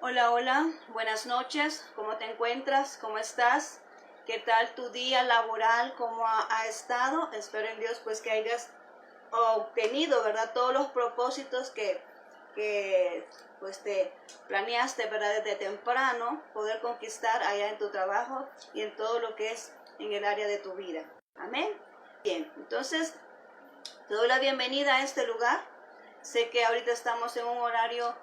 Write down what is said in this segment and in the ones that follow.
Hola, hola, buenas noches, ¿cómo te encuentras? ¿Cómo estás? ¿Qué tal tu día laboral? ¿Cómo ha estado? Espero en Dios pues que hayas obtenido, ¿verdad? Todos los propósitos que pues te planeaste, ¿verdad? Desde temprano, poder conquistar allá en tu trabajo y en todo lo que es en el área de tu vida. Amén. Bien, entonces te doy la bienvenida a este lugar. Sé que ahorita estamos en un horario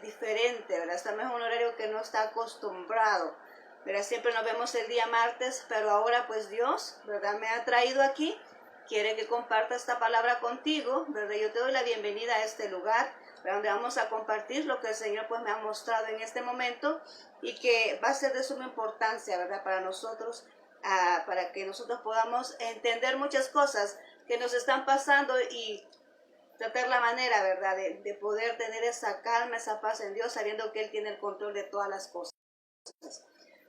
diferente, ¿verdad? Estamos en un horario que no está acostumbrado, ¿verdad? Siempre nos vemos el día martes, pero ahora pues Dios, ¿verdad? Me ha traído aquí, quiere que comparta esta palabra contigo, ¿verdad? Yo te doy la bienvenida a este lugar, ¿verdad? Donde vamos a compartir lo que el Señor pues me ha mostrado en este momento y que va a ser de suma importancia, ¿verdad? Para nosotros, para que nosotros podamos entender muchas cosas que nos están pasando y tratar la manera, ¿verdad?, de poder tener esa calma, esa paz en Dios, sabiendo que Él tiene el control de todas las cosas.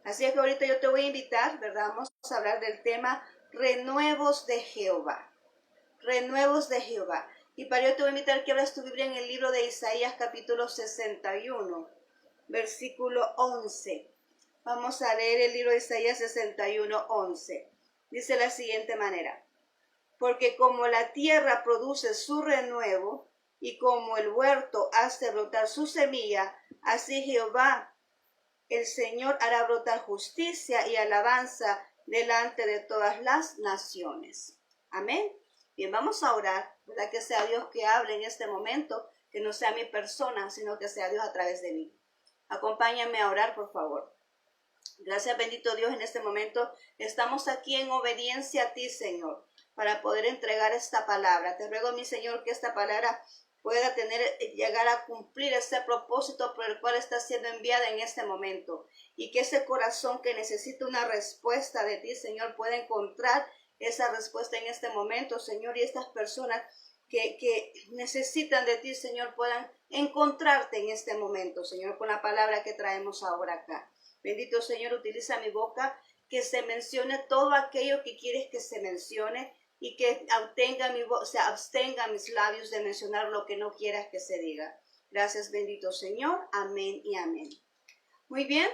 Así es que ahorita yo te voy a invitar, ¿verdad? Vamos a hablar del tema renuevos de Jehová. Renuevos de Jehová. Y para ello te voy a invitar que abras tu Biblia en el libro de Isaías capítulo 61, versículo 11. Vamos a leer el libro de Isaías 61, 11. Dice de la siguiente manera: porque como la tierra produce su renuevo, y como el huerto hace brotar su semilla, así Jehová, el Señor, hará brotar justicia y alabanza delante de todas las naciones. Amén. Bien, vamos a orar, ¿verdad? Que sea Dios que hable en este momento, que no sea mi persona, sino que sea Dios a través de mí. Acompáñame a orar, por favor. Gracias, bendito Dios, en este momento estamos aquí en obediencia a ti, Señor, para poder entregar esta palabra. Te ruego, mi Señor, que esta palabra pueda llegar a cumplir ese propósito por el cual está siendo enviada en este momento, y que ese corazón que necesita una respuesta de ti, Señor, pueda encontrar esa respuesta en este momento, Señor, y estas personas que necesitan de ti, Señor, puedan encontrarte en este momento, Señor, con la palabra que traemos ahora acá. Bendito Señor, utiliza mi boca, que se mencione todo aquello que quieres que se mencione, y que se abstenga mis labios de mencionar lo que no quieras que se diga. Gracias, bendito Señor. Amén y amén. Muy bien,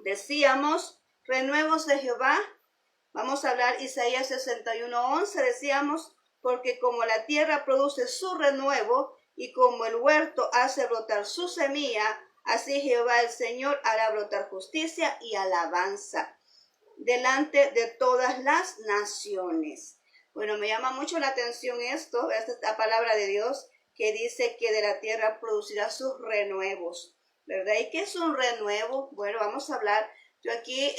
decíamos renuevos de Jehová. Vamos a hablar Isaías 61, 11. Decíamos, porque como la tierra produce su renuevo, y como el huerto hace brotar su semilla, así Jehová el Señor hará brotar justicia y alabanza delante de todas las naciones. Bueno, me llama mucho la atención esta palabra de Dios que dice que de la tierra producirá sus renuevos, ¿verdad? ¿Y qué es un renuevo? Bueno, vamos a hablar. Yo aquí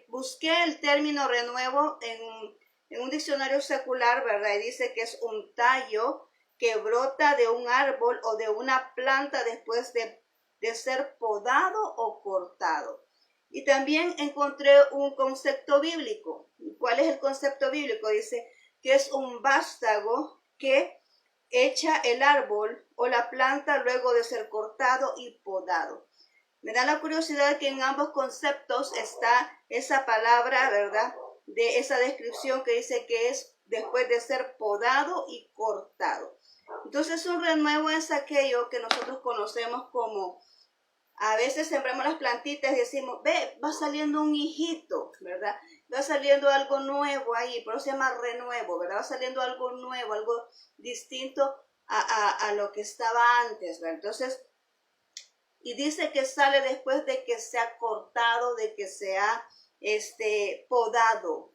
busqué el término renuevo en un diccionario secular, ¿verdad? Y dice que es un tallo que brota de un árbol o de una planta después de ser podado o cortado. Y también encontré un concepto bíblico. ¿Cuál es el concepto bíblico? Dice que es un vástago que echa el árbol o la planta luego de ser cortado y podado. Me da la curiosidad que en ambos conceptos está esa palabra, ¿verdad? De esa descripción que dice que es después de ser podado y cortado. Entonces, un renuevo es aquello que nosotros conocemos como, a veces sembramos las plantitas y decimos, ve, va saliendo un hijito, ¿verdad? Va saliendo algo nuevo ahí, por eso se llama renuevo, ¿verdad? Va saliendo algo nuevo, algo distinto a lo que estaba antes, ¿verdad? Entonces, y dice que sale después de que se ha cortado, de que se ha podado.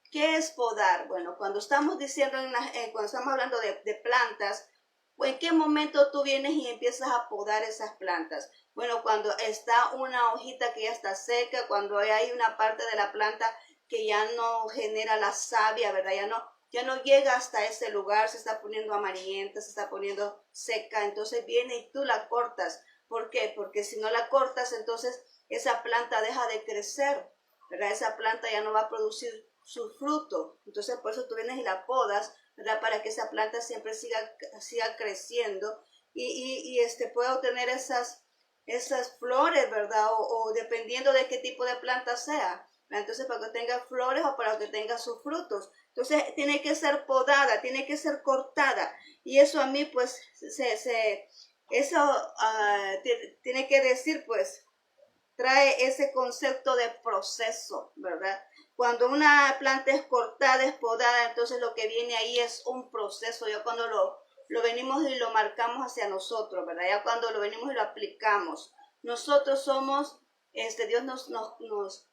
¿Qué es podar? Bueno, cuando estamos diciendo, cuando estamos hablando de plantas, ¿en qué momento tú vienes y empiezas a podar esas plantas? Bueno, cuando está una hojita que ya está seca, cuando hay una parte de la planta que ya no genera la savia, ¿verdad? Ya no llega hasta ese lugar, se está poniendo amarillenta, se está poniendo seca, entonces viene y tú la cortas. ¿Por qué? Porque si no la cortas, entonces esa planta deja de crecer, ¿verdad? Esa planta ya no va a producir su fruto. Entonces por eso tú vienes y la podas, ¿verdad? Para que esa planta siempre siga creciendo y pueda obtener esas flores, ¿verdad? O dependiendo de qué tipo de planta sea, ¿verdad? Entonces para que tenga flores o para que tenga sus frutos. Entonces tiene que ser podada, tiene que ser cortada. Y eso a mí pues Eso tiene que decir, pues, trae ese concepto de proceso, ¿verdad? Cuando una planta es cortada, es podada, entonces lo que viene ahí es un proceso. Ya cuando lo venimos y lo marcamos hacia nosotros, ¿verdad? Ya cuando lo venimos y lo aplicamos. Nosotros somos, Dios nos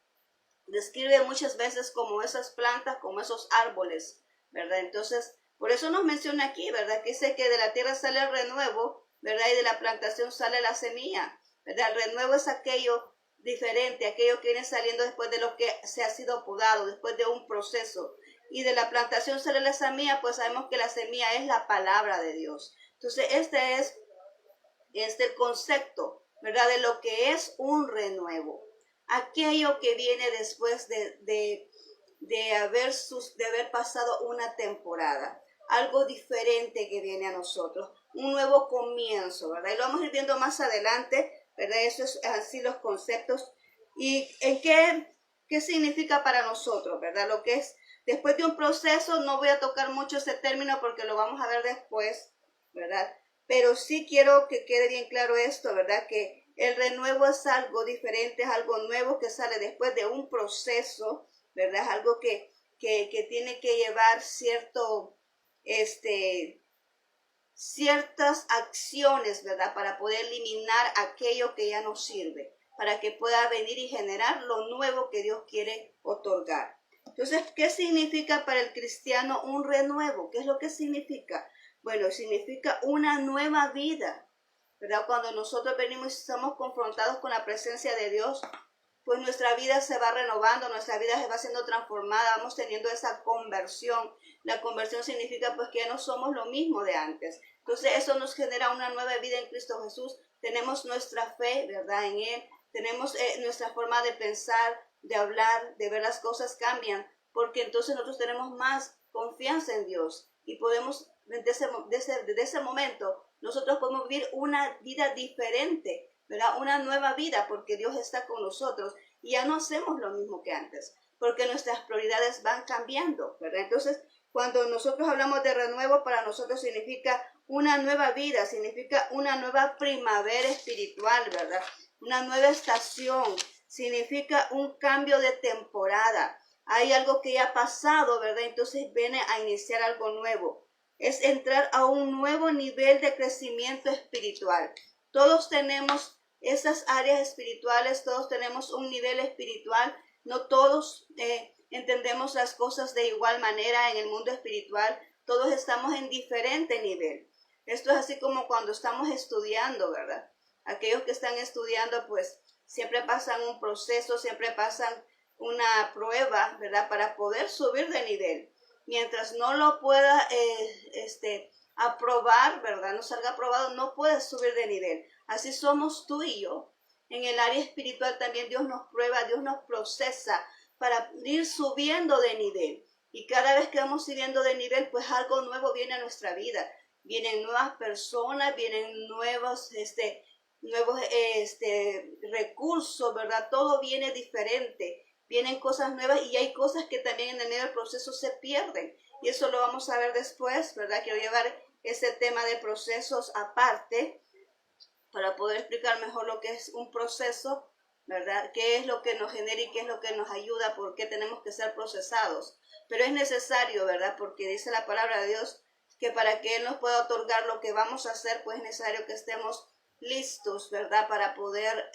describe muchas veces como esas plantas, como esos árboles, ¿verdad? Entonces, por eso nos menciona aquí, ¿verdad? Que dice que de la tierra sale el renuevo, ¿verdad? Y de la plantación sale la semilla, ¿verdad? El renuevo es aquello diferente, aquello que viene saliendo después de lo que se ha sido podado, después de un proceso. Y de la plantación sale la semilla, pues sabemos que la semilla es la palabra de Dios. Entonces, este es el concepto, ¿verdad? De lo que es un renuevo. Aquello que viene después de haber pasado una temporada. Algo diferente que viene a nosotros. Un nuevo comienzo, ¿verdad? Y lo vamos a ir viendo más adelante, ¿verdad? Eso es así los conceptos. ¿Y en qué significa para nosotros, ¿verdad? Lo que es después de un proceso, no voy a tocar mucho ese término porque lo vamos a ver después, ¿verdad? Pero sí quiero que quede bien claro esto, ¿verdad? Que el renuevo es algo diferente, es algo nuevo que sale después de un proceso, ¿verdad? Es algo que tiene que llevar ciertas acciones, ¿verdad? Para poder eliminar aquello que ya no sirve, para que pueda venir y generar lo nuevo que Dios quiere otorgar. Entonces, ¿qué significa para el cristiano un renuevo? ¿Qué es lo que significa? Bueno, significa una nueva vida, ¿verdad? Cuando nosotros venimos y estamos confrontados con la presencia de Dios, pues nuestra vida se va renovando, nuestra vida se va siendo transformada, vamos teniendo esa conversión. La conversión significa pues que ya no somos lo mismo de antes. Entonces eso nos genera una nueva vida en Cristo Jesús. Tenemos nuestra fe, ¿verdad? En Él. Tenemos nuestra forma de pensar, de hablar, de ver las cosas cambian, porque entonces nosotros tenemos más confianza en Dios y podemos, desde ese momento, nosotros podemos vivir una vida diferente, ¿verdad? Una nueva vida porque Dios está con nosotros y ya no hacemos lo mismo que antes, porque nuestras prioridades van cambiando, ¿verdad? Entonces, cuando nosotros hablamos de renuevo, para nosotros significa una nueva vida, significa una nueva primavera espiritual, ¿verdad? Una nueva estación, significa un cambio de temporada. Hay algo que ya ha pasado, ¿verdad? Entonces viene a iniciar algo nuevo. Es entrar a un nuevo nivel de crecimiento espiritual. Todos tenemos esas áreas espirituales, todos tenemos un nivel espiritual, no todos entendemos las cosas de igual manera en el mundo espiritual, todos estamos en diferente nivel. Esto es así como cuando estamos estudiando, ¿verdad? Aquellos que están estudiando, pues siempre pasan un proceso, siempre pasan una prueba, ¿verdad? Para poder subir de nivel. Mientras no lo pueda aprobar, ¿verdad? No salga aprobado, no puedes subir de nivel. Así somos tú y yo. En el área espiritual también Dios nos prueba, Dios nos procesa para ir subiendo de nivel. Y cada vez que vamos subiendo de nivel, pues algo nuevo viene a nuestra vida. Vienen nuevas personas, vienen nuevos recursos, ¿verdad? Todo viene diferente. Vienen cosas nuevas y hay cosas que también en el medio del proceso se pierden. Y eso lo vamos a ver después, ¿verdad? Quiero llevar ese tema de procesos aparte para poder explicar mejor lo que es un proceso, ¿verdad? ¿Qué es lo que nos genera y qué es lo que nos ayuda? ¿Por qué tenemos que ser procesados? Pero es necesario, ¿verdad? Porque dice la palabra de Dios que para que Él nos pueda otorgar lo que vamos a hacer, pues es necesario que estemos listos, ¿verdad? Para poder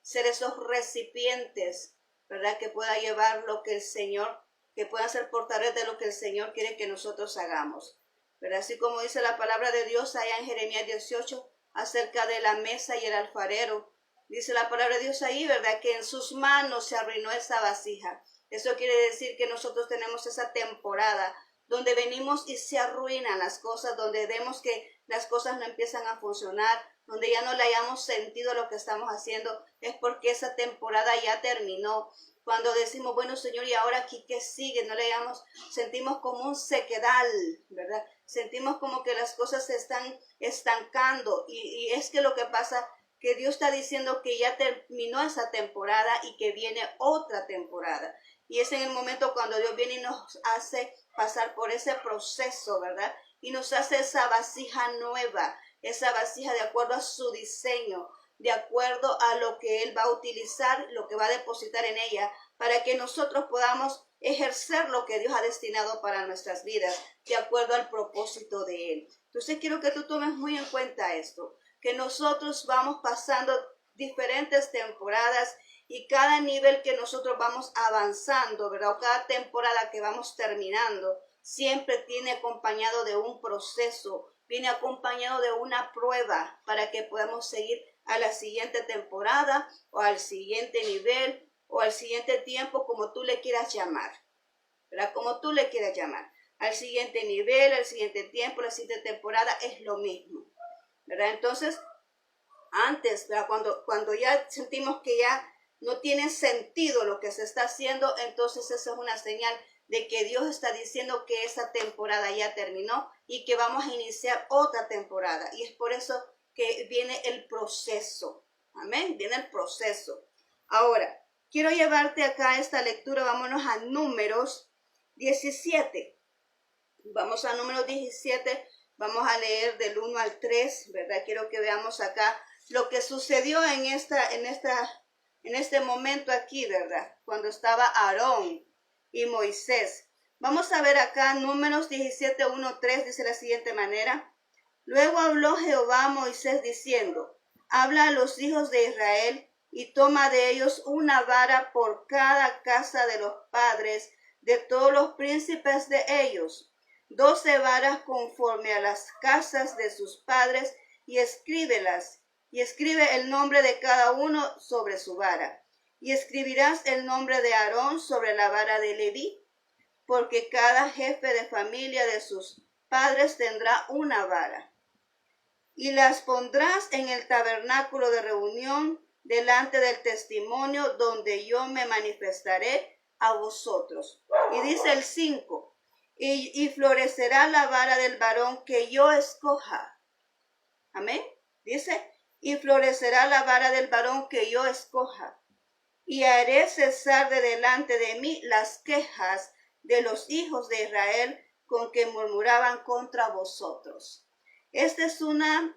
ser esos recipientes, ¿verdad? Que pueda llevar lo que el Señor, que puedan ser portadores de lo que el Señor quiere que nosotros hagamos. Pero así como dice la palabra de Dios allá en Jeremías 18, acerca de la mesa y el alfarero. Dice la palabra de Dios ahí, ¿verdad? Que en sus manos se arruinó esa vasija. Eso quiere decir que nosotros tenemos esa temporada donde venimos y se arruinan las cosas, donde vemos que las cosas no empiezan a funcionar, donde ya no le hayamos sentido lo que estamos haciendo, es porque esa temporada ya terminó. Cuando decimos, bueno Señor, ¿y ahora aquí qué sigue? No le hayamos, sentimos como un sequedal, ¿verdad? Sentimos como que las cosas se están estancando y es que lo que pasa que Dios está diciendo que ya terminó esa temporada y que viene otra temporada. Y es en el momento cuando Dios viene y nos hace pasar por ese proceso, ¿verdad? Y nos hace esa vasija nueva, esa vasija de acuerdo a su diseño, de acuerdo a lo que Él va a utilizar, lo que va a depositar en ella, para que nosotros podamos ejercer lo que Dios ha destinado para nuestras vidas, de acuerdo al propósito de Él. Entonces quiero que tú tomes muy en cuenta esto, que nosotros vamos pasando diferentes temporadas y cada nivel que nosotros vamos avanzando, ¿verdad? O cada temporada que vamos terminando, siempre tiene acompañado de un proceso, viene acompañado de una prueba para que podamos seguir a la siguiente temporada o al siguiente nivel o al siguiente tiempo, como tú le quieras llamar, ¿verdad? Como tú le quieras llamar. Al siguiente nivel, al siguiente tiempo, la siguiente temporada es lo mismo, ¿verdad? Entonces, antes, ¿verdad? Cuando ya sentimos que ya no tiene sentido lo que se está haciendo, entonces esa es una señal de que Dios está diciendo que esa temporada ya terminó y que vamos a iniciar otra temporada. Y es por eso que viene el proceso. Amén, viene el proceso. Ahora, quiero llevarte acá a esta lectura, vámonos a Números 17. Vamos a Números 17, vamos a leer del 1 al 3, ¿verdad? Quiero que veamos acá lo que sucedió en este momento aquí, ¿verdad? Cuando estaba Aarón y Moisés. Vamos a ver acá Números 17, 1, 3, dice de la siguiente manera. Luego habló Jehová a Moisés diciendo, habla a los hijos de Israel y toma de ellos una vara por cada casa de los padres de todos los príncipes de ellos, 12 varas conforme a las casas de sus padres, y escríbelas, y escribe el nombre de cada uno sobre su vara. Y escribirás el nombre de Aarón sobre la vara de Leví, porque cada jefe de familia de sus padres tendrá una vara. Y las pondrás en el tabernáculo de reunión delante del testimonio donde yo me manifestaré a vosotros. Y dice el 5, y florecerá la vara del varón que yo escoja. Amén. Dice, y florecerá la vara del varón que yo escoja. Y haré cesar de delante de mí las quejas de los hijos de Israel con que murmuraban contra vosotros. Esta es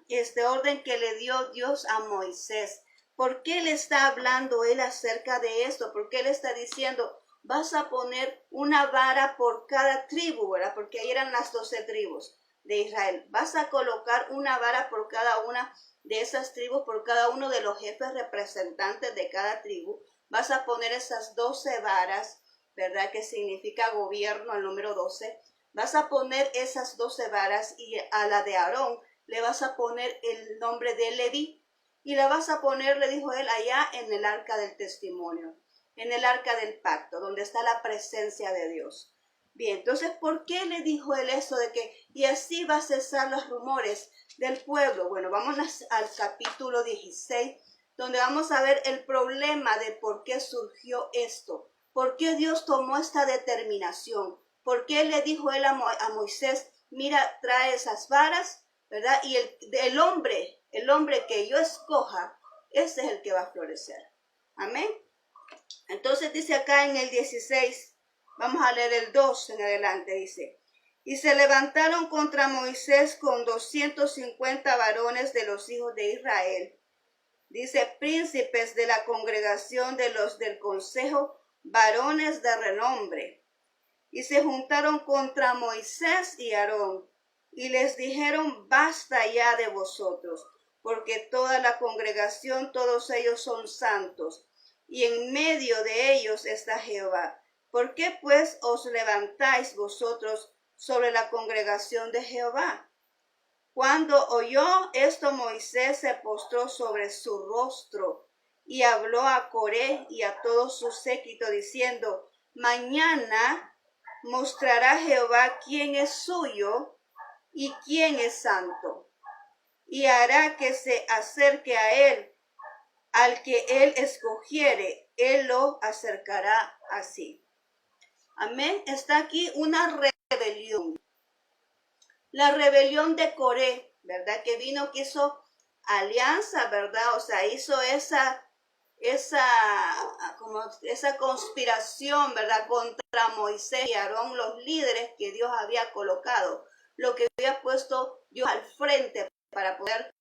este orden que le dio Dios a Moisés. ¿Por qué le está hablando él acerca de esto? ¿Por qué le está diciendo, vas a poner una vara por cada tribu, ¿verdad? Porque ahí eran las 12 tribus de Israel. Vas a colocar una vara por cada una de esas tribus, por cada uno de los jefes representantes de cada tribu. Vas a poner esas 12 varas, ¿verdad? Que significa gobierno, el número 12. Vas a poner esas 12 varas y a la de Aarón le vas a poner el nombre de Leví. Y la vas a poner, le dijo él, allá en el arca del testimonio, en el arca del pacto, donde está la presencia de Dios. Bien, entonces, ¿por qué le dijo él eso de que, y así va a cesar los rumores del pueblo? Bueno, vamos al capítulo 16, donde vamos a ver el problema de por qué surgió esto, por qué Dios tomó esta determinación, por qué le dijo él a Moisés, mira, trae esas varas, ¿verdad? Y el hombre que yo escoja, ese es el que va a florecer. Amén. Entonces dice acá en el 16, vamos a leer el 2 en adelante, dice, y se levantaron contra Moisés con 250 varones de los hijos de Israel. Dice, príncipes de la congregación de los del consejo, varones de renombre. Y se juntaron contra Moisés y Aarón, y les dijeron, basta ya de vosotros, porque toda la congregación, todos ellos son santos, y en medio de ellos está Jehová. ¿Por qué pues os levantáis vosotros sobre la congregación de Jehová? Cuando oyó esto, Moisés se postró sobre su rostro y habló a Coré y a todo su séquito diciendo, mañana mostrará Jehová quién es suyo y quién es santo, y hará que se acerque a él, al que él escogiere, él lo acercará así. Amén. Está aquí una rebelión. La rebelión de Coré, ¿verdad? Que vino, que hizo alianza, ¿verdad? O sea, hizo esa conspiración, ¿verdad? Contra Moisés y Aarón, los líderes que Dios había colocado, lo que había puesto Dios al frente para poder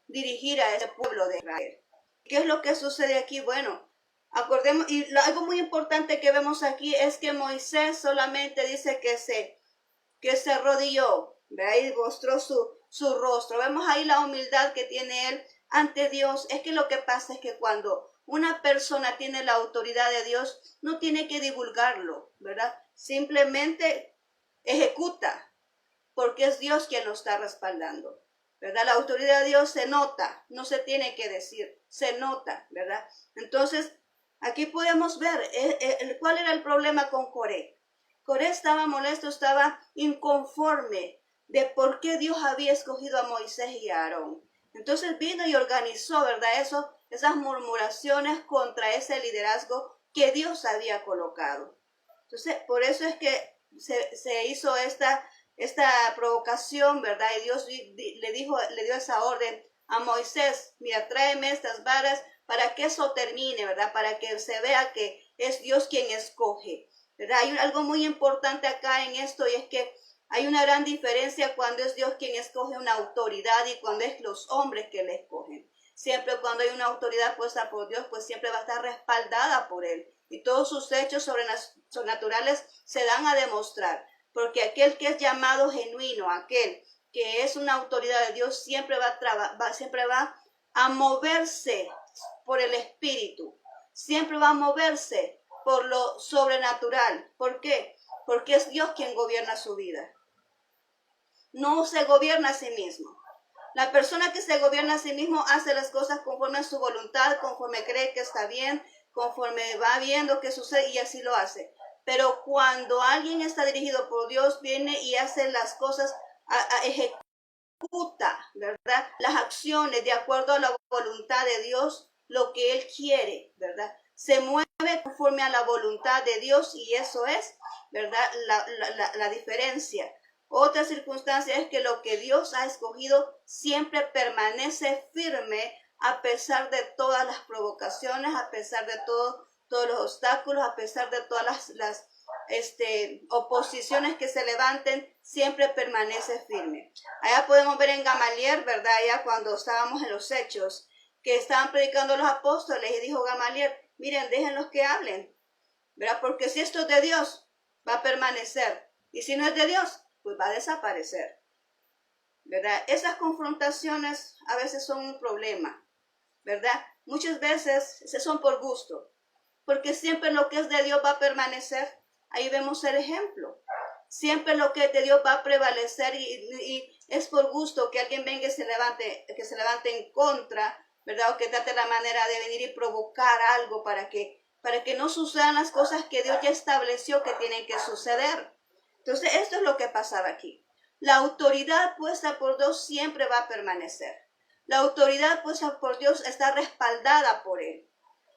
dirigir a ese pueblo de Israel. ¿Qué es lo que sucede aquí? Bueno, acordemos, y algo muy importante que vemos aquí es que Moisés solamente dice que se arrodilló, ¿verdad? Y mostró su rostro. Vemos ahí la humildad que tiene él ante Dios. Es que lo que pasa es que cuando una persona tiene la autoridad de Dios, no tiene que divulgarlo, ¿verdad? Simplemente ejecuta, porque es Dios quien lo está respaldando, ¿verdad? La autoridad de Dios se nota, no se tiene que decir, se nota, ¿verdad? Entonces, aquí podemos ver cuál era el problema con Coré. Coré estaba molesto, estaba inconforme de por qué Dios había escogido a Moisés y a Aarón. Entonces vino y organizó, ¿verdad? Esas murmuraciones contra ese liderazgo que Dios había colocado. Entonces, por eso es que se hizo esta provocación, ¿verdad? Y Dios le dio esa orden a Moisés: mira, tráeme estas varas para que eso termine, ¿verdad? Para que se vea que es Dios quien escoge, ¿verdad? Hay algo muy importante acá en esto, y es que hay una gran diferencia cuando es Dios quien escoge una autoridad y cuando es los hombres que le escogen. Siempre cuando hay una autoridad puesta por Dios, pues siempre va a estar respaldada por Él. Y todos sus hechos sobrenaturales se dan a demostrar. Porque aquel que es llamado genuino, aquel que es una autoridad de Dios, siempre va a moverse por el Espíritu. Siempre va a moverse por lo sobrenatural. ¿Por qué? Porque es Dios quien gobierna su vida. No se gobierna a sí mismo. La persona que se gobierna a sí mismo hace las cosas conforme a su voluntad, conforme cree que está bien, conforme va viendo qué sucede, y así lo hace. Pero cuando alguien está dirigido por Dios, viene y hace las cosas, ejecuta, ¿verdad? Las acciones de acuerdo a la voluntad de Dios, lo que Él quiere, ¿verdad? Se mueve conforme a la voluntad de Dios, y eso es, ¿verdad? La diferencia. Otra circunstancia es que lo que Dios ha escogido siempre permanece firme a pesar de todas las provocaciones, a pesar de todos los obstáculos, a pesar de todas las oposiciones que se levanten, siempre permanece firme. Allá podemos ver en Gamaliel, ¿verdad? Allá cuando estábamos en los Hechos, que estaban predicando los apóstoles, y dijo Gamaliel: miren, déjenlos que hablen, ¿verdad? Porque si esto es de Dios, va a permanecer, y si no es de Dios, pues va a desaparecer, ¿verdad? Esas confrontaciones a veces son un problema, ¿verdad? Muchas veces son por gusto, porque siempre lo que es de Dios va a permanecer. Ahí vemos el ejemplo. Siempre lo que es de Dios va a prevalecer, y es por gusto que alguien venga y se levante en contra, ¿verdad? O que trate la manera de venir y provocar algo para que no sucedan las cosas que Dios ya estableció que tienen que suceder. Entonces, esto es lo que pasaba aquí. La autoridad puesta por Dios siempre va a permanecer. La autoridad puesta por Dios está respaldada por Él.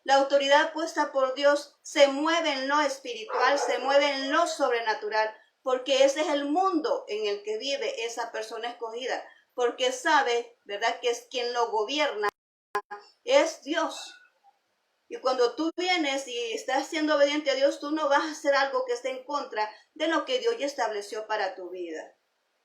La autoridad puesta por Dios se mueve en lo espiritual, se mueve en lo sobrenatural, porque ese es el mundo en el que vive esa persona escogida, porque sabe, ¿verdad?, que es quien lo gobierna, es Dios. Y cuando tú vienes y estás siendo obediente a Dios, tú no vas a hacer algo que esté en contra de lo que Dios ya estableció para tu vida,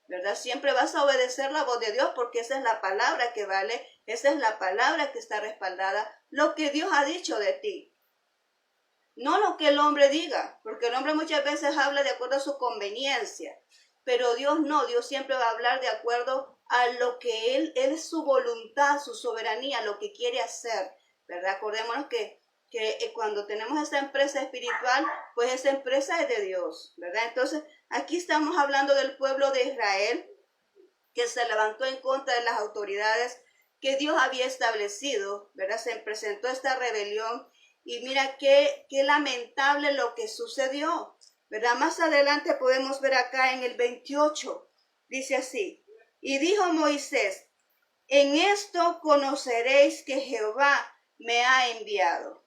¿verdad? Siempre vas a obedecer la voz de Dios, porque esa es la palabra que vale, esa es la palabra que está respaldada, lo que Dios ha dicho de ti. No lo que el hombre diga, porque el hombre muchas veces habla de acuerdo a su conveniencia, pero Dios no, Dios siempre va a hablar de acuerdo a lo que Él es su voluntad, su soberanía, lo que quiere hacer, ¿verdad? Acordémonos que cuando tenemos esta empresa espiritual, pues esa empresa es de Dios, ¿verdad? Entonces, aquí estamos hablando del pueblo de Israel que se levantó en contra de las autoridades que Dios había establecido, ¿verdad? Se presentó esta rebelión, y mira qué lamentable lo que sucedió, ¿verdad? Más adelante podemos ver acá en el 28, dice así: y dijo Moisés: en esto conoceréis que Jehová me ha enviado,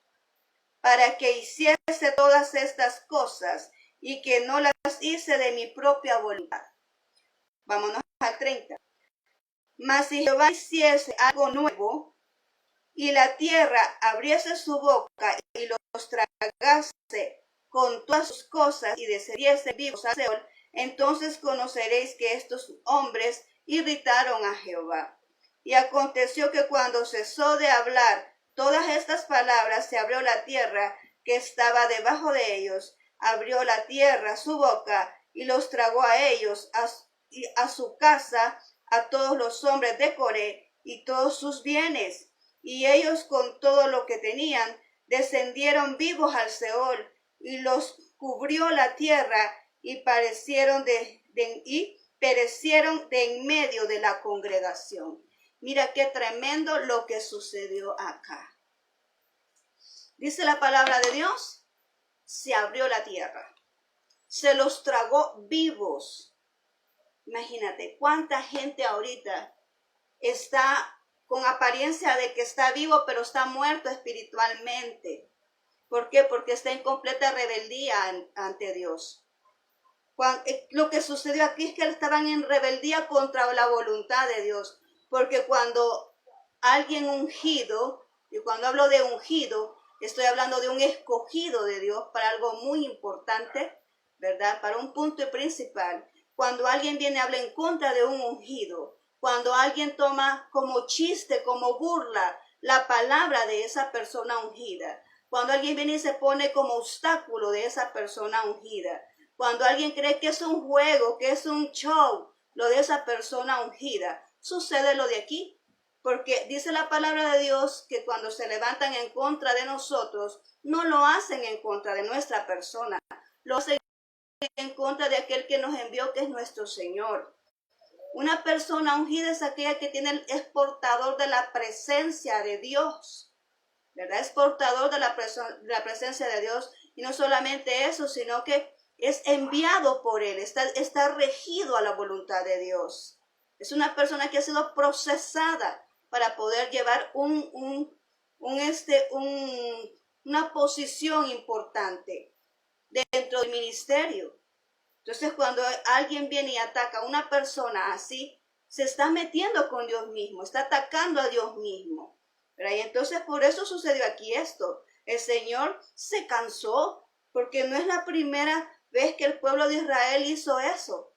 para que hiciese todas estas cosas, y que no las hice de mi propia voluntad. Vámonos al 30. Mas si Jehová hiciese algo nuevo, y la tierra abriese su boca y los tragase con todas sus cosas, y descendiese vivos a Seol, entonces conoceréis que estos hombres irritaron a Jehová. Y aconteció que cuando cesó de hablar todas estas palabras, se abrió la tierra que estaba debajo de ellos, abrió la tierra su boca y los tragó a ellos, a su casa, a todos los hombres de Coré y todos sus bienes. Y ellos con todo lo que tenían descendieron vivos al Seol, y los cubrió la tierra, y perecieron de en medio de la congregación. Mira qué tremendo lo que sucedió acá. Dice la palabra de Dios, se abrió la tierra, se los tragó vivos. Imagínate cuánta gente ahorita está con apariencia de que está vivo, pero está muerto espiritualmente. ¿Por qué? Porque está en completa rebeldía ante Dios. Lo que sucedió aquí es que estaban en rebeldía contra la voluntad de Dios. Porque cuando alguien ungido, y cuando hablo de ungido, estoy hablando de un escogido de Dios para algo muy importante, ¿verdad? Para un punto principal. Cuando alguien viene y habla en contra de un ungido, cuando alguien toma como chiste, como burla, la palabra de esa persona ungida, cuando alguien viene y se pone como obstáculo de esa persona ungida, cuando alguien cree que es un juego, que es un show, lo de esa persona ungida, sucede lo de aquí. Porque dice la palabra de Dios que cuando se levantan en contra de nosotros, no lo hacen en contra de nuestra persona, lo hacen en contra de aquel que nos envió, que es nuestro Señor. Una persona ungida es aquella que es portador de la presencia de Dios, ¿verdad? Es portador de la presencia de Dios, y no solamente eso, sino que es enviado por Él, está regido a la voluntad de Dios. Es una persona que ha sido procesada para poder llevar una posición importante dentro del ministerio. Entonces, cuando alguien viene y ataca a una persona así, se está metiendo con Dios mismo, está atacando a Dios mismo, ¿verdad? Y entonces por eso sucedió aquí esto. El Señor se cansó, porque no es la primera vez que el pueblo de Israel hizo eso,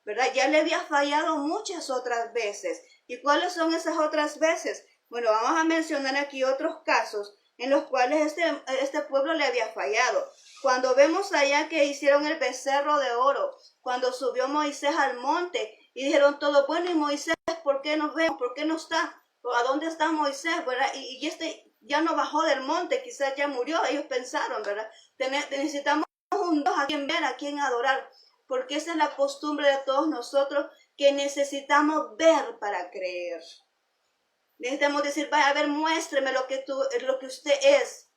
¿verdad? Ya le había fallado muchas otras veces. ¿Y cuáles son esas otras veces? Bueno, vamos a mencionar aquí otros casos en los cuales este pueblo le había fallado. Cuando vemos allá que hicieron el becerro de oro, cuando subió Moisés al monte y dijeron todo, bueno, y Moisés, ¿por qué nos vemos? ¿Por qué no está? ¿A dónde está Moisés? ¿Verdad? Y este ya no bajó del monte, quizás ya murió. Ellos pensaron, ¿verdad? Necesitamos un Dios a quien ver, a quien adorar, porque esa es la costumbre de todos nosotros, que necesitamos ver para creer. Necesitamos decir, vaya, a ver, muéstreme lo que usted es.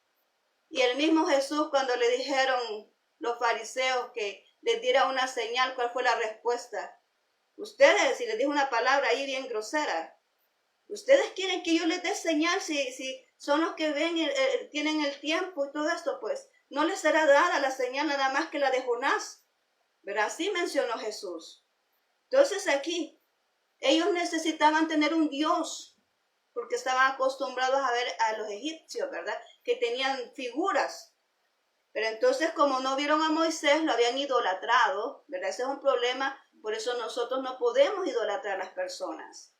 Y el mismo Jesús, cuando le dijeron los fariseos que les diera una señal, ¿cuál fue la respuesta? Ustedes, y les dijo una palabra ahí bien grosera, ustedes quieren que yo les dé señal si son los que ven, tienen el tiempo y todo esto, pues no les será dada la señal nada más que la de Jonás, ¿verdad? Así mencionó Jesús. Entonces aquí, ellos necesitaban tener un Dios, porque estaban acostumbrados a ver a los egipcios, ¿verdad? Que tenían figuras. Pero entonces, como no vieron a Moisés, lo habían idolatrado, ¿verdad? Ese es un problema, por eso nosotros no podemos idolatrar a las personas,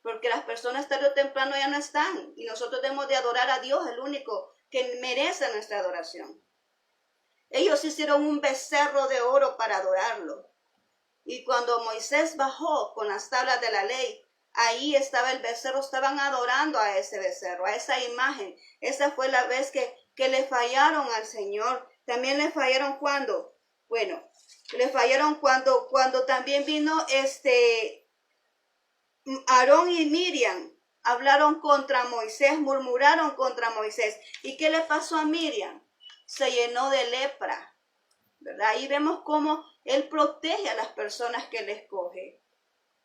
porque las personas tarde o temprano ya no están, y nosotros debemos de adorar a Dios, el único que merece nuestra adoración. Ellos hicieron un becerro de oro para adorarlo. Y cuando Moisés bajó con las tablas de la ley, ahí estaba el becerro, estaban adorando a ese becerro, a esa imagen. Esa fue la vez que le fallaron al Señor. También le fallaron cuando, bueno, le fallaron cuando también vino Aarón y Miriam, hablaron contra Moisés, murmuraron contra Moisés. ¿Y qué le pasó a Miriam? Se llenó de lepra, ¿verdad? Ahí vemos cómo Él protege a las personas que Él escoge,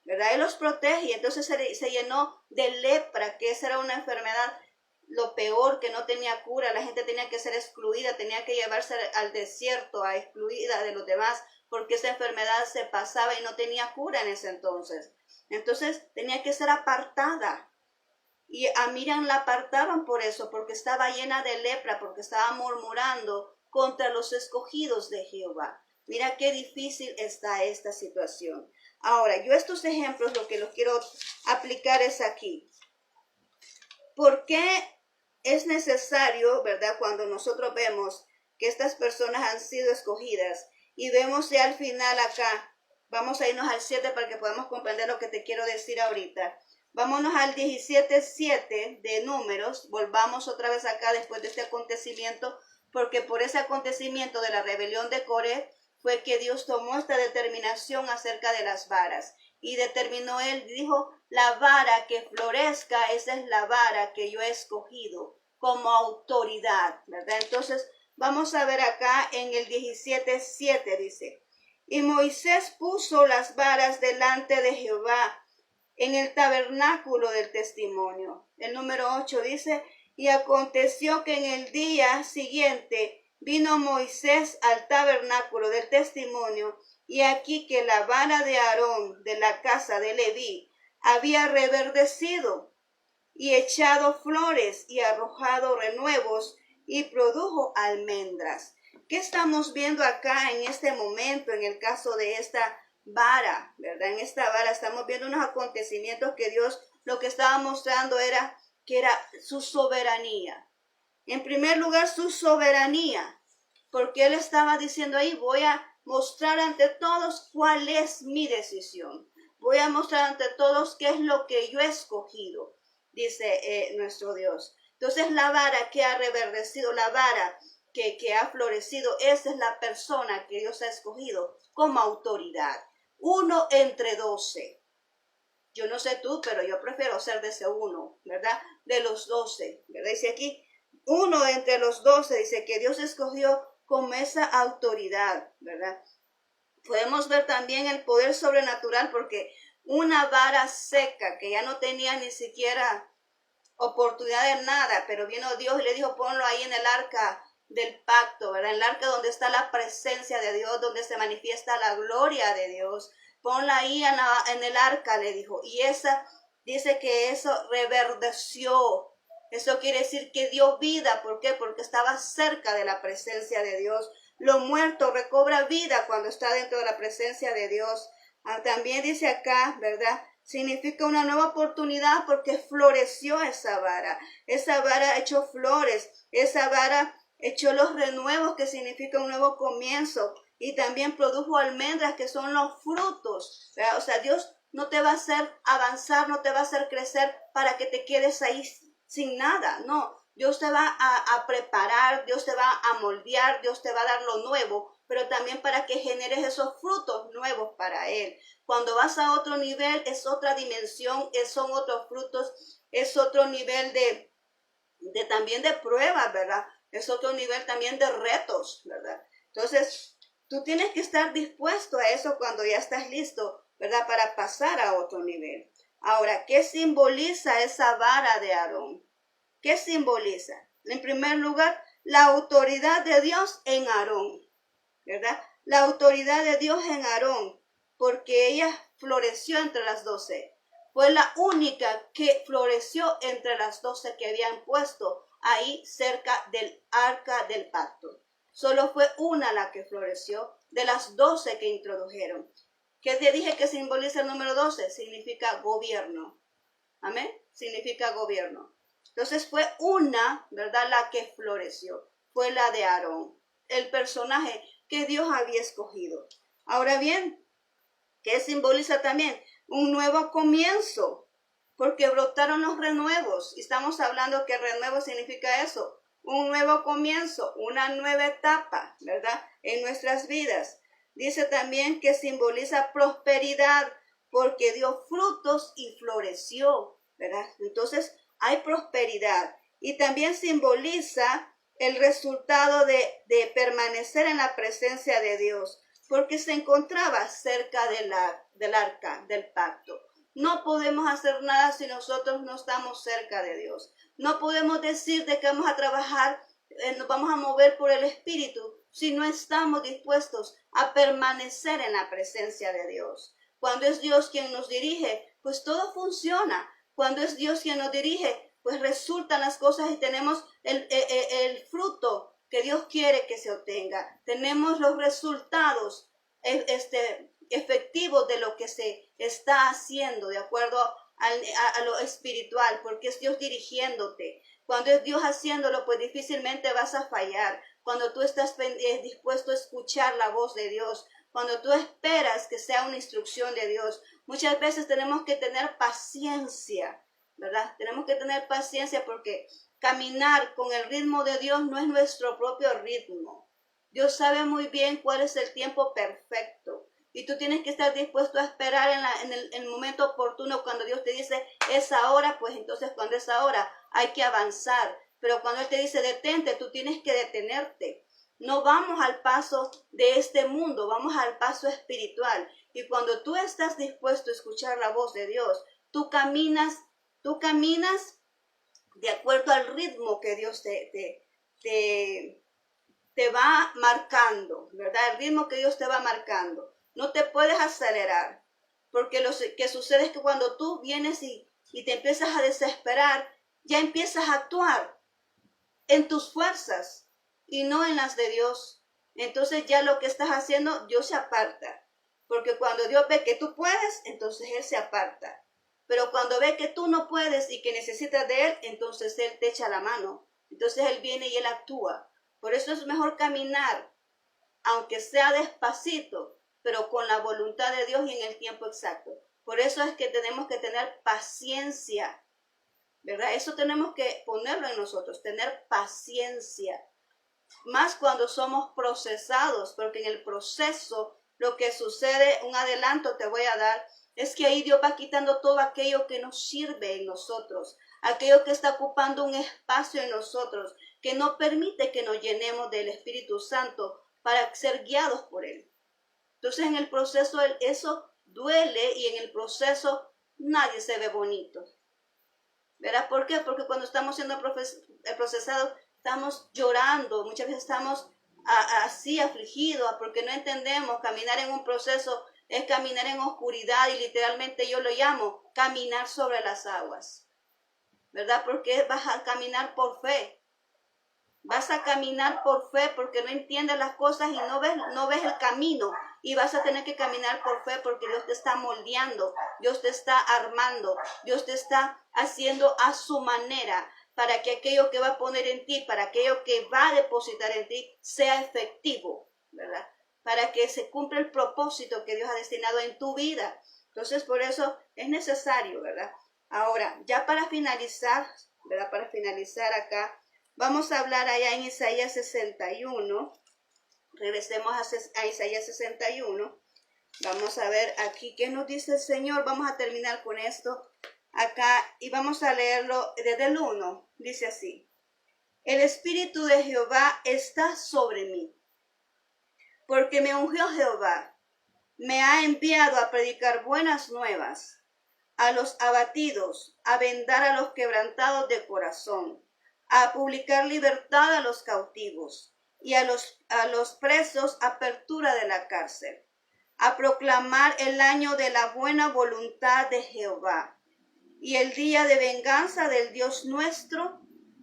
¿verdad? Él los protege, y entonces se llenó de lepra, que esa era una enfermedad, lo peor, que no tenía cura. La gente tenía que ser excluida, tenía que llevarse al desierto, a excluida de los demás, porque esa enfermedad se pasaba y no tenía cura en ese entonces. Entonces tenía que ser apartada. Y a Miriam la apartaron por eso, porque estaba llena de lepra, porque estaba murmurando contra los escogidos de Jehová. Mira qué difícil está esta situación. Ahora, yo estos ejemplos lo que los quiero aplicar es aquí. ¿Por qué es necesario, verdad, cuando nosotros vemos que estas personas han sido escogidas y vemos ya al final acá, vamos a irnos al 7 para que podamos comprender lo que te quiero decir ahorita. Vámonos al 17:7 de Números, volvamos otra vez acá después de este acontecimiento, porque por ese acontecimiento de la rebelión de Coré fue que Dios tomó esta determinación acerca de las varas. Y determinó él, dijo, la vara que florezca, esa es la vara que yo he escogido como autoridad, ¿verdad? Entonces, vamos a ver acá en el 17:7 dice, y Moisés puso las varas delante de Jehová en el tabernáculo del testimonio. El número 8 dice, y aconteció que en el día siguiente vino Moisés al tabernáculo del testimonio, y aquí que la vara de Aarón de la casa de Leví había reverdecido y echado flores y arrojado renuevos y produjo almendras. ¿Qué estamos viendo acá en este momento en el caso de esta vara, verdad? En esta vara estamos viendo unos acontecimientos que Dios lo que estaba mostrando era que era su soberanía. En primer lugar, su soberanía, porque Él estaba diciendo ahí, voy a mostrar ante todos cuál es mi decisión. Voy a mostrar ante todos qué es lo que yo he escogido, dice nuestro Dios. Entonces la vara que ha reverdecido, la vara que ha florecido, esa es la persona que Dios ha escogido como autoridad. 1 entre 12. Yo no sé tú, pero yo prefiero ser de ese 1, ¿verdad? De los 12, ¿verdad? Dice aquí, 1 entre los 12, dice que Dios escogió como esa autoridad, ¿verdad? Podemos ver también el poder sobrenatural porque una vara seca que ya no tenía ni siquiera oportunidad de nada, pero vino Dios y le dijo, ponlo ahí en el arca del pacto, ¿verdad? En el arca donde está la presencia de Dios, donde se manifiesta la gloria de Dios. Ponla ahí en el arca, le dijo. Y esa, dice que eso reverdeció. Eso quiere decir que dio vida. ¿Por qué? Porque estaba cerca de la presencia de Dios. Lo muerto recobra vida cuando está dentro de la presencia de Dios. También dice acá, ¿verdad? Significa una nueva oportunidad porque floreció esa vara. Esa vara echó flores. Esa vara echó los renuevos, que significa un nuevo comienzo. Y también produjo almendras, que son los frutos, ¿verdad? O sea, Dios no te va a hacer avanzar, no te va a hacer crecer para que te quedes ahí sin nada. No, Dios te va a preparar, Dios te va a moldear, Dios te va a dar lo nuevo, pero también para que generes esos frutos nuevos para Él. Cuando vas a otro nivel, es otra dimensión, son otros frutos, es otro nivel de también de pruebas, ¿verdad? Es otro nivel también de retos, ¿verdad? Entonces, tú tienes que estar dispuesto a eso cuando ya estás listo, ¿verdad? Para pasar a otro nivel. Ahora, ¿qué simboliza esa vara de Aarón? ¿Qué simboliza? En primer lugar, la autoridad de Dios en Aarón, ¿verdad? La autoridad de Dios en Aarón, porque ella floreció entre las 12. Fue la única que floreció entre las 12 que habían puesto ahí cerca del arca del pacto. Solo fue una la que floreció de las 12 que introdujeron. ¿Qué te dije que simboliza el número 12? Significa gobierno. Amén. Significa gobierno. Entonces fue una, ¿verdad? La que floreció. Fue la de Aarón, el personaje que Dios había escogido. Ahora bien, ¿qué simboliza también? Un nuevo comienzo, porque brotaron los renuevos. Y estamos hablando que renuevo significa eso. Un nuevo comienzo, una nueva etapa, ¿verdad? En nuestras vidas. Dice también que simboliza prosperidad, porque dio frutos y floreció, ¿verdad? Entonces hay prosperidad. Y también simboliza el resultado de permanecer en la presencia de Dios, porque se encontraba cerca del arca del pacto. No podemos hacer nada si nosotros no estamos cerca de Dios. No podemos decir de que vamos a trabajar, nos vamos a mover por el Espíritu si no estamos dispuestos a permanecer en la presencia de Dios. Cuando es Dios quien nos dirige, pues todo funciona. Cuando es Dios quien nos dirige, pues resultan las cosas y tenemos el fruto que Dios quiere que se obtenga. Tenemos los resultados efectivo de lo que se está haciendo, de acuerdo a lo espiritual, porque es Dios dirigiéndote. Cuando es Dios haciéndolo, pues difícilmente vas a fallar. Cuando tú estás dispuesto a escuchar la voz de Dios, cuando tú esperas que sea una instrucción de Dios, muchas veces tenemos que tener paciencia, ¿verdad? Tenemos que tener paciencia porque caminar con el ritmo de Dios no es nuestro propio ritmo. Dios sabe muy bien cuál es el tiempo perfecto. Y tú tienes que estar dispuesto a esperar en el momento oportuno. Cuando Dios te dice, es ahora, pues entonces cuando es ahora hay que avanzar. Pero cuando Él te dice, detente, tú tienes que detenerte. No vamos al paso de este mundo, vamos al paso espiritual. Y cuando tú estás dispuesto a escuchar la voz de Dios, tú caminas de acuerdo al ritmo que Dios te va marcando, ¿verdad? El ritmo que Dios te va marcando. No te puedes acelerar, porque lo que sucede es que cuando tú vienes y te empiezas a desesperar, ya empiezas a actuar en tus fuerzas y no en las de Dios. Entonces ya lo que estás haciendo, Dios se aparta. Porque cuando Dios ve que tú puedes, entonces Él se aparta. Pero cuando ve que tú no puedes y que necesitas de Él, entonces Él te echa la mano. Entonces Él viene y Él actúa. Por eso es mejor caminar, aunque sea despacito, pero con la voluntad de Dios y en el tiempo exacto. Por eso es que tenemos que tener paciencia, ¿verdad? Eso tenemos que ponerlo en nosotros, tener paciencia. Más cuando somos procesados, porque en el proceso lo que sucede, un adelanto te voy a dar, es que ahí Dios va quitando todo aquello que nos sirve en nosotros, aquello que está ocupando un espacio en nosotros, que no permite que nos llenemos del Espíritu Santo para ser guiados por Él. Entonces en el proceso eso duele y en el proceso nadie se ve bonito. ¿Verdad? ¿Por qué? Porque cuando estamos siendo procesados, estamos llorando, muchas veces estamos así afligidos porque no entendemos. Caminar en un proceso es caminar en oscuridad y literalmente yo lo llamo caminar sobre las aguas, ¿verdad? Porque vas a caminar por fe. Vas a caminar por fe porque no entiendes las cosas y no ves el camino. Y vas a tener que caminar por fe porque Dios te está moldeando, Dios te está armando, Dios te está haciendo a su manera para que aquello que va a poner en ti, para aquello que va a depositar en ti, sea efectivo, ¿verdad? Para que se cumpla el propósito que Dios ha destinado en tu vida. Entonces, por eso es necesario, ¿verdad? Ahora, ya para finalizar, ¿verdad? Para finalizar acá, vamos a hablar allá en Isaías 61. Regresemos a Isaías 61. Vamos a ver aquí qué nos dice el Señor. Vamos a terminar con esto acá y vamos a leerlo desde el 1. Dice así: el Espíritu de Jehová está sobre mí, porque me ungió Jehová. Me ha enviado a predicar buenas nuevas a los abatidos, a vendar a los quebrantados de corazón, a publicar libertad a los cautivos y a los presos apertura de la cárcel, a proclamar el año de la buena voluntad de Jehová y el día de venganza del Dios nuestro,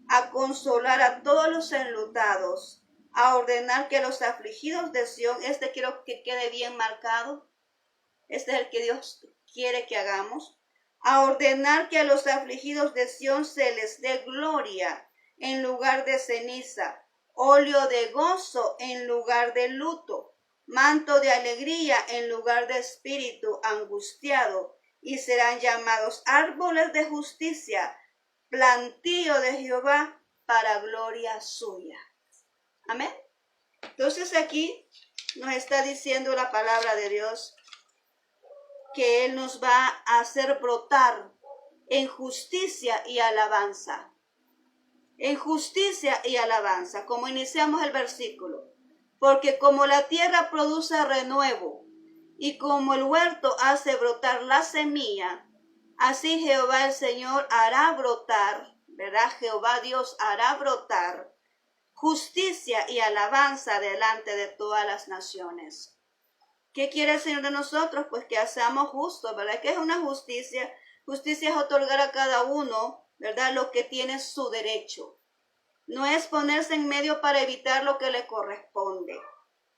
a consolar a todos los enlutados, a ordenar que los afligidos de Sión, quiero que quede bien marcado, este es el que Dios quiere que hagamos, a ordenar que a los afligidos de Sión se les dé gloria en lugar de ceniza, óleo de gozo en lugar de luto, manto de alegría en lugar de espíritu angustiado, y serán llamados árboles de justicia, plantío de Jehová para gloria suya. Amén. Entonces aquí nos está diciendo la palabra de Dios que Él nos va a hacer brotar en justicia y alabanza. En justicia y alabanza, como iniciamos el versículo. Porque como la tierra produce renuevo y como el huerto hace brotar la semilla, así Jehová el Señor hará brotar, ¿verdad? Jehová Dios hará brotar justicia y alabanza delante de todas las naciones. ¿Qué quiere el Señor de nosotros? Pues que seamos justos, ¿verdad? ¿Qué es una justicia? Justicia es otorgar a cada uno, ¿verdad?, lo que tiene su derecho. No es ponerse en medio para evitar lo que le corresponde.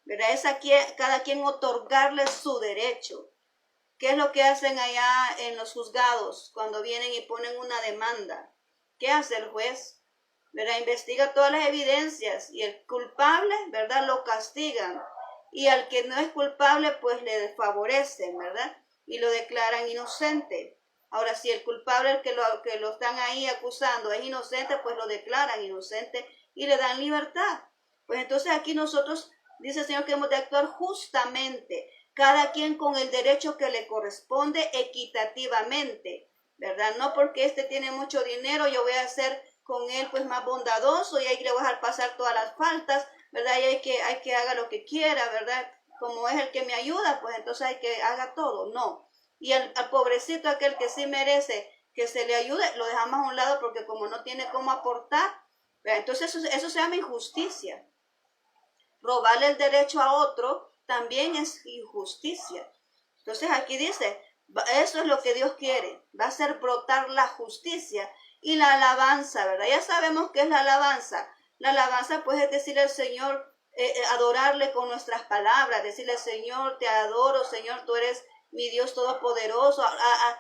¿verdad? Es aquí cada quien otorgarle su derecho. ¿Qué es lo que hacen allá en los juzgados cuando vienen y ponen una demanda? ¿Qué hace el juez? ¿Verdad? Investiga todas las evidencias y el culpable, ¿verdad? Lo castigan. Y al que no es culpable, pues le favorecen, ¿verdad? Y lo declaran inocente. Ahora, si el culpable, el que lo están ahí acusando, es inocente, pues lo declaran inocente y le dan libertad. Pues entonces aquí nosotros, dice el Señor, que hemos de actuar justamente, cada quien con el derecho que le corresponde equitativamente, ¿verdad? No porque este tiene mucho dinero, yo voy a ser con él pues más bondadoso y ahí le voy a dejar pasar todas las faltas, ¿verdad? Y hay que haga lo que quiera, ¿verdad? Como es el que me ayuda, pues entonces hay que haga todo, no. Y al pobrecito, aquel que sí merece que se le ayude, lo dejamos a un lado porque como no tiene cómo aportar, ¿verdad? Entonces eso se llama injusticia. Robarle el derecho a otro también es injusticia. Entonces aquí dice, eso es lo que Dios quiere, va a hacer brotar la justicia y la alabanza, ¿verdad? Ya sabemos qué es la alabanza. La alabanza pues es decirle al Señor, adorarle con nuestras palabras, decirle, Señor, te adoro, Señor, tú eres mi Dios todopoderoso, a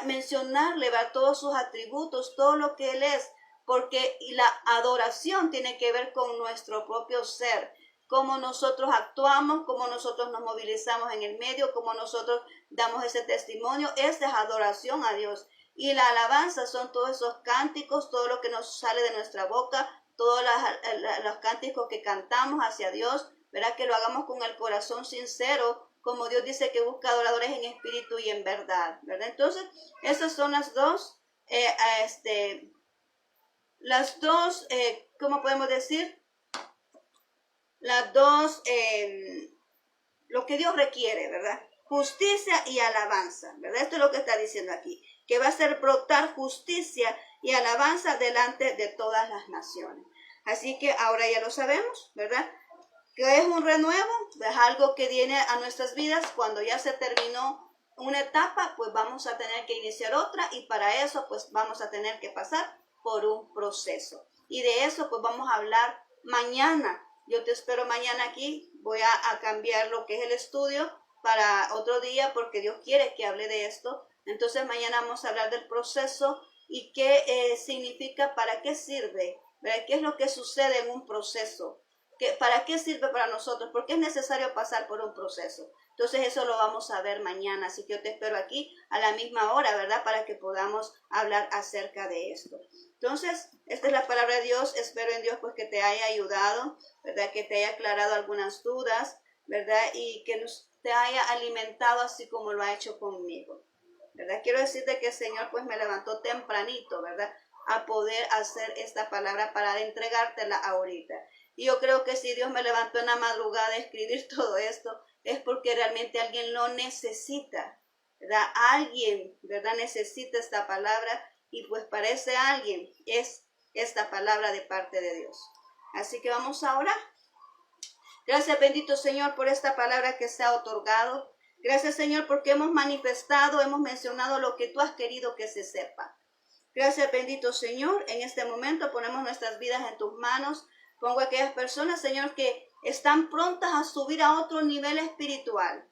mencionarle, ¿verdad? Todos sus atributos, todo lo que Él es, porque la adoración tiene que ver con nuestro propio ser, cómo nosotros actuamos, cómo nosotros nos movilizamos en el medio, cómo nosotros damos ese testimonio. Esa es adoración a Dios. Y la alabanza son todos esos cánticos, todo lo que nos sale de nuestra boca, todos los cánticos que cantamos hacia Dios, ¿verdad? Que lo hagamos con el corazón sincero, como Dios dice que busca adoradores en espíritu y en verdad, ¿verdad? Entonces, esas son las dos, ¿cómo podemos decir? Las dos, lo que Dios requiere, ¿verdad? Justicia y alabanza, ¿verdad? Esto es lo que está diciendo aquí, que va a hacer brotar justicia y alabanza delante de todas las naciones. Así que ahora ya lo sabemos, ¿verdad? Que es un renuevo, es algo que viene a nuestras vidas cuando ya se terminó una etapa, pues vamos a tener que iniciar otra y para eso pues vamos a tener que pasar por un proceso. Y de eso pues vamos a hablar mañana. Yo te espero mañana aquí, voy a cambiar lo que es el estudio para otro día porque Dios quiere que hable de esto. Entonces mañana vamos a hablar del proceso y qué significa, para qué sirve, ¿verdad? ¿Qué es lo que sucede en un proceso? ¿Para qué sirve para nosotros? Porque es necesario pasar por un proceso. Entonces eso lo vamos a ver mañana, así que yo te espero aquí a la misma hora, ¿verdad? Para que podamos hablar acerca de esto. Entonces, esta es la palabra de Dios. Espero en Dios pues que te haya ayudado, ¿verdad? Que te haya aclarado algunas dudas, ¿verdad? Y que te haya alimentado así como lo ha hecho conmigo, ¿verdad? Quiero decirte que el Señor pues me levantó tempranito, ¿verdad? A poder hacer esta palabra para entregártela ahorita. Y yo creo que si Dios me levantó en la madrugada a escribir todo esto, es porque realmente alguien lo necesita, ¿verdad? Alguien, ¿verdad? Necesita esta palabra y pues para ese alguien es esta palabra de parte de Dios. Así que vamos a orar. Gracias, bendito Señor, por esta palabra que se ha otorgado. Gracias, Señor, porque hemos manifestado, hemos mencionado lo que tú has querido que se sepa. Gracias, bendito Señor. En este momento ponemos nuestras vidas en tus manos. Pongo a aquellas personas, Señor, que están prontas a subir a otro nivel espiritual.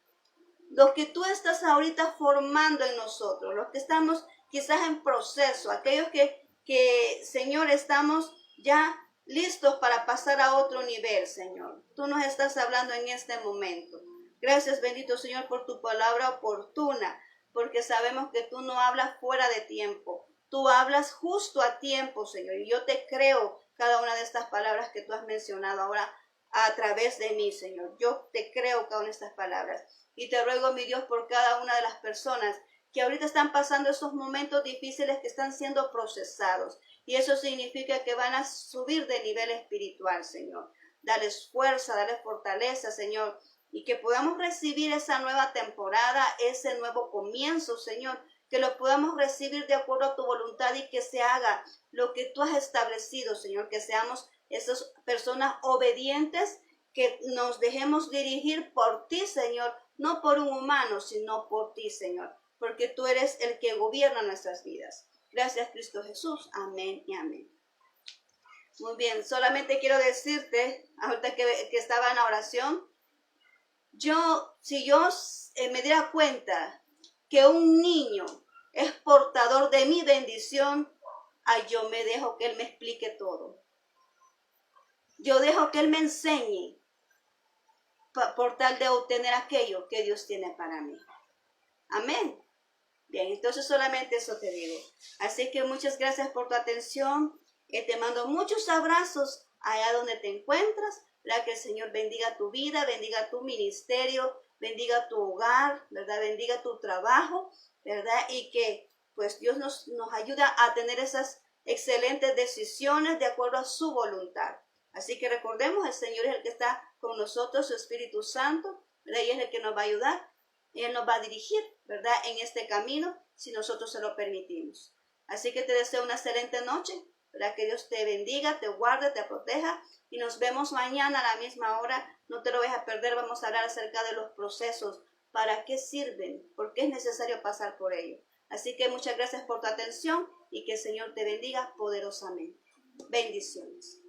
Los que tú estás ahorita formando en nosotros, los que estamos quizás en proceso, aquellos que Señor, estamos ya listos para pasar a otro nivel, Señor. Tú nos estás hablando en este momento. Gracias, bendito Señor, por tu palabra oportuna, porque sabemos que tú no hablas fuera de tiempo. Tú hablas justo a tiempo, Señor, y yo te creo cada una de estas palabras que tú has mencionado ahora a través de mí, Señor. Yo te creo cada una de estas palabras. Y te ruego, mi Dios, por cada una de las personas que ahorita están pasando esos momentos difíciles, que están siendo procesados. Y eso significa que van a subir de nivel espiritual, Señor. Dales fuerza, dales fortaleza, Señor. Y que podamos recibir esa nueva temporada, ese nuevo comienzo, Señor. Que lo podamos recibir de acuerdo a tu voluntad y que se haga lo que tú has establecido, Señor. Que seamos esas personas obedientes, que nos dejemos dirigir por ti, Señor. No por un humano, sino por ti, Señor, porque tú eres el que gobierna nuestras vidas. Gracias, Cristo Jesús. Amén y amén. Muy bien, solamente quiero decirte, ahorita que estaba en la oración, Si yo me diera cuenta que un niño es portador de mi bendición, yo me dejo que Él me explique todo. Yo dejo que Él me enseñe por tal de obtener aquello que Dios tiene para mí. Amén. Bien, entonces solamente eso te digo. Así que muchas gracias por tu atención. Te mando muchos abrazos allá donde te encuentras. ¿Verdad? Que el Señor bendiga tu vida, bendiga tu ministerio, bendiga tu hogar, ¿verdad? Bendiga tu trabajo, ¿verdad? Y que pues Dios nos ayuda a tener esas excelentes decisiones de acuerdo a su voluntad. Así que recordemos, el Señor es el que está con nosotros, su Espíritu Santo, ¿verdad? Y es el que nos va a ayudar. Y Él nos va a dirigir, ¿verdad? En este camino, si nosotros se lo permitimos. Así que te deseo una excelente noche, ¿verdad? Que Dios te bendiga, te guarde, te proteja. Y nos vemos mañana a la misma hora. No te lo vayas a perder. Vamos a hablar acerca de los procesos. ¿Para qué sirven? ¿Por qué es necesario pasar por ello? Así que muchas gracias por tu atención y que el Señor te bendiga poderosamente. Bendiciones.